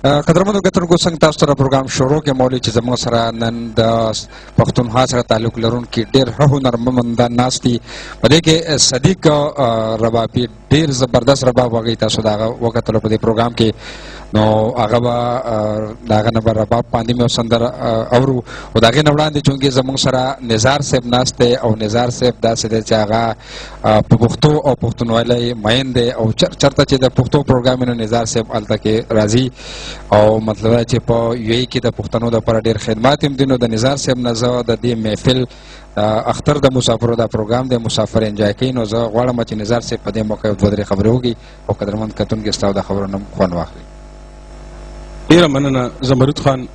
قدرمنو کتونکو څنګه تاسو سره پروګرام شروع کې مولوي چې زموږ سره نن د پښتونخوا سره تعلق لرونکي ډېر هنرمندان ناست دي. په دې کې صدیق ربابي ډېر زبردست رباب وغږی. تاسو د هغه وکتلو په دې پروګرام کې، نو هغه به د هغه نه به رباب باندې مې یو سندره اورو. خو د هغې نه وړاندې چونکې زموږ سره نظار صاحب ناست دی، او نظار صاحب داسې دی چې هغه په پښتو او پښتونولۍ مین دی، او چرته چې د پښتو پروګرام وي نو نظار صاحب هلته کې راځي، او مطلب دا چې په یو کې د پښتنو دپاره ډېر خدمات هم دي. نو د نظار صاحب نه زه د دې محفل اختر د مسافرو دا پروګرام دی، مسافر انجوای کوي، نو زه غواړم چې نظار صاحب په دې موقع یو دوه درې خبرې وکړي او قدرمند کتونکي ستاسو د خبرو نه خوند واخلي. ډېره مننه زمرود خان.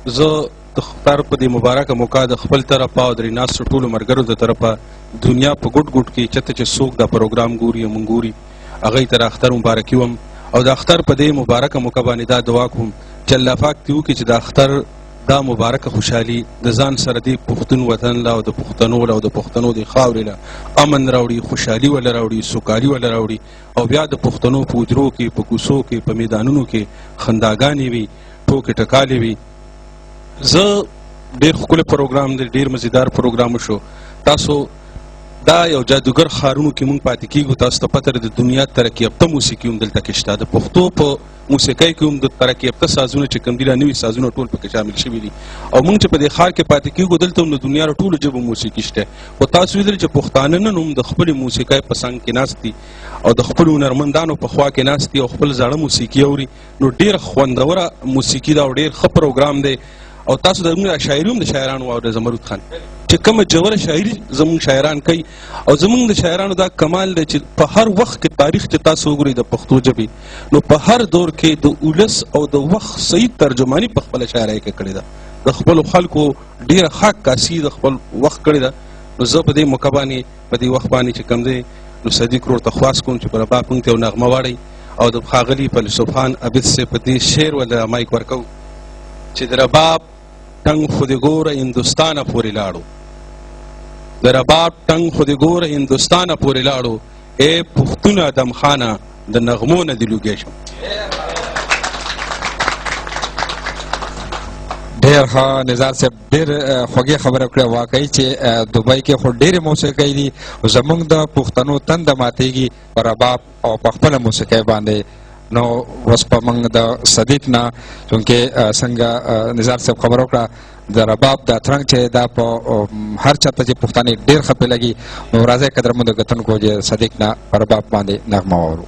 زه د اختر په دې مبارکه موقع د خپل طرفه او درې ناستو ټولو ملګرو د طرفه دنیا په ګوټ ګوټ کې چېرته چې څوک دا پروګرام ګوري او مونږ ګوري، هغوی ته د اختر مبارکي وم، او د اختر په دې مبارکه موقع باندې دا دعا کوم چې الله پاک دې وکړي چې د اختر دا مبارکه خوشحالي د ځان سره دې پښتون وطن له او د پښتنو له او د پښتنو د خاورې له امن راوړي، خوشحالي وله راوړي، سوکالي وله راوړي، او بیا د پښتنو په حجرو کې، په کوڅو کې، په میدانونو کې خنداګانې وي، ټوکې ټکالې وي. زه ډېر ښکلی پروګرام دی، ډېر مزیدار پروګرام شو. تاسو دا یو جادوګر ښارونو کې مونږ پاتې کېږو. تاسو ته پته ده د دنیا ترقي یافته موسیقي هم دلته کې شته. د پښتو په موسیقۍ کې هم د ترقي یافته سازونه چې کوم دي، دا نوي سازونه ټول پکې شامل شوي دي. او مونږ چې په دې ښار کې پاتې کېږو دلته هم د دنیا د ټولو ژبو موسیقي شته. خو تاسو ویدل چې پښتانه نن هم د خپلې موسیقۍ په څنګ کې ناست دي او د خپلو هنرمندانو په خوا کې ناست دي او خپل زاړه موسیقي اوري. نو ډېره خوندوره موسیقي ده او ډېر ښه پروګرام دی. او تاسو د زموږ شاعري هم د شاعرانو واورئ زمرود خان، چې کومه ژوره شاعري زموږ شاعران کوي. او زموږ د شاعرانو دا کمال دی چې په هر وخت کې تاریخ چې تاسو وګورئ د پښتو ژبې، نو په هر دور کې د ولس او د وخت صحیح ترجماني په خپله شاعرۍ کې کړې ده. د خپلو خلکو ډېره ښه عکاسي د خپل وخت کړې ده. نو زه په دې موقع باندې په دې وخت باندې چې کوم دی نو صدیق ورور ته خواست کوم چې په رباب مونږ ته یو نغمه واړئ، او د ښاغلي فیلسوف خان عابد صاحب په دې شعر ولې مایک ورکوو چې د رباب ټنګ خو دې ګوره هندوستانه پورې لاړو، د رباب ټنګ خو دې ګوره هندوستانه پورې لاړو، ای پښتون ادم خانه د نغمو نه دې لوګی شم. ډېر ښه نظار صاحب، ډېر خوږې خبره کړې. واقعي چې دوبۍ کې خو ډېرې موسیقۍ دي، زموږ د پښتنو تنده ماتېږي په رباب او په خپله موسیقۍ باندې. نو اوس په موږ د صدیق نه چونکې څنګه نظار صاحب خبره وکړه د رباب دا ترنګ چې دا په هر چاته چې پښتانه ډېر ښه پرې لګي، نو راځئ قدرمنو کتونکو چې صدیق نه په رباب باندې نغمه واورو.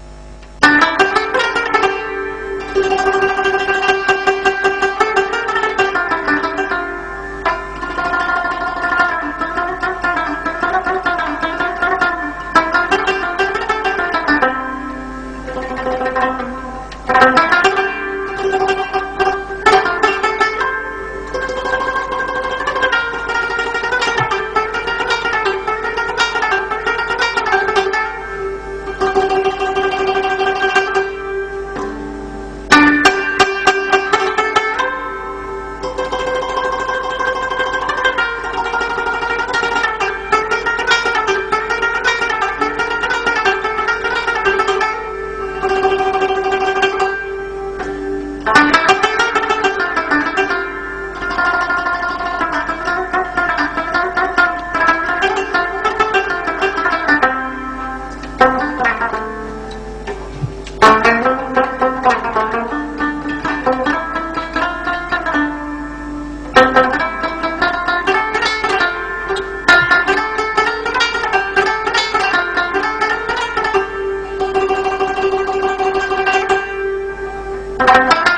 Thank you.